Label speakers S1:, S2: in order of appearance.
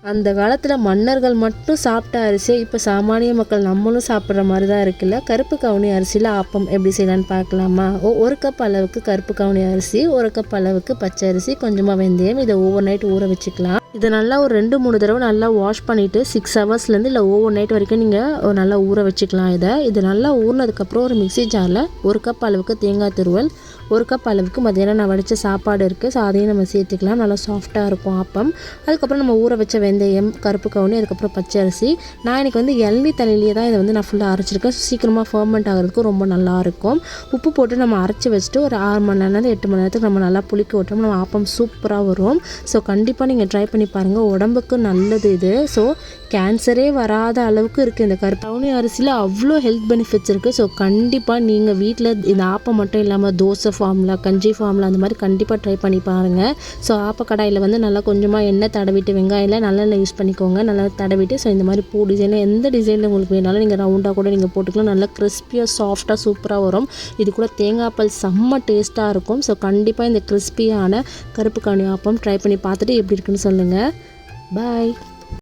S1: அந்த காலத்தில் மன்னர்கள் மட்டும் சாப்பிட்ட அரிசியை இப்போ சாமானிய மக்கள் நம்மளும் சாப்பிட்ற மாதிரி தான் இருக்குல்ல. கருப்பு கவுனி அரிசியில் ஆப்பம் எப்படி செய்யலான்னு பார்க்கலாமா? ஒரு கப் அளவுக்கு கருப்பு கவுனி அரிசி, 1 கப் அளவுக்கு பச்சை அரிசி, கொஞ்சமாக வெந்தயம், இதை ஓவர் நைட் ஊற வச்சுக்கலாம். இதை நல்லா ஒரு 2-3 தடவை நல்லா வாஷ் பண்ணிவிட்டு 6 ஹவர்ஸ்லேருந்து இல்லை ஓவர் நைட் வரைக்கும் நீங்கள் நல்லா ஊற வச்சுக்கலாம். இது நல்லா ஊறினதுக்கப்புறம் ஒரு மிக்ஸி ஜாரில் 1 கப் அளவுக்கு தேங்காய் துருவல், 1 கப் அளவுக்கு மதியானம் நான் வடித்த சாப்பாடு இருக்குது, ஸோ அதையும் நம்ம சேர்த்துக்கலாம். நல்லா சாஃப்டாக இருக்கும் ஆப்பம். அதுக்கப்புறம் நம்ம ஊற வச்ச வெந்தயம், கருப்பு கவுனி, அதுக்கப்புறம் பச்சை அரிசி. நான் எனக்கு இளநீ தண்ணியிலே தான் இதை நான் ஃபுல்லாக அரைச்சிருக்கேன். சீக்கிரமாக ஃபர்மெண்ட் ஆகிறதுக்கு ரொம்ப நல்லாயிருக்கும். உப்பு போட்டு நம்ம அரைச்சி வச்சுட்டு ஒரு 6 மணி நேரம் 8 மணி நேரத்துக்கு நம்ம நல்லா புளிக்க விட்டோம். நம்ம ஆப்பம் சூப்பராக வரும். ஸோ கண்டிப்பாக நீங்கள் ட்ரை பண்ணி பாருங்கள், உடம்புக்கு நல்லது இது. ஸோ கேன்சரே வராத அளவுக்கு இருக்குது இந்த கருப்பு கவுனி அரிசியில், அவ்வளோ ஹெல்த் பெனிஃபிட்ஸ் இருக்குது. ஸோ கண்டிப்பாக நீங்கள் வீட்டில் இந்த ஆப்பம் மட்டும் இல்லாமல் தோசை ஃபார்மில், கஞ்சி ஃபார்மில் அந்த மாதிரி கண்டிப்பாக ட்ரை பண்ணி பாருங்கள். ஸோ ஆப்பக்கடாயில் நல்லா கொஞ்சமாக எண்ணெய் தடவிட்டு, வெங்காயம் நல்லெண்ணெய் யூஸ் பண்ணிக்கோங்க, நல்லா தடவிட்டு. ஸோ இந்த மாதிரி பூ டிசைனில் எந்த டிசைனில் உங்களுக்கு வேணாலும் நீங்கள் ரவுண்டாக கூட நீங்கள் போட்டுக்கலாம். நல்லா கிறிஸ்பியாக சாஃப்டாக சூப்பராக வரும். இது கூட தேங்காய் பால் செம்ம டேஸ்ட்டாக இருக்கும். ஸோ கண்டிப்பாக இந்த கிறிஸ்பியான கருப்பு கவுனி ஆப்பம் ட்ரை பண்ணி பார்த்துட்டு எப்படி இருக்குன்னு சொல்லுங்கள். பாய்.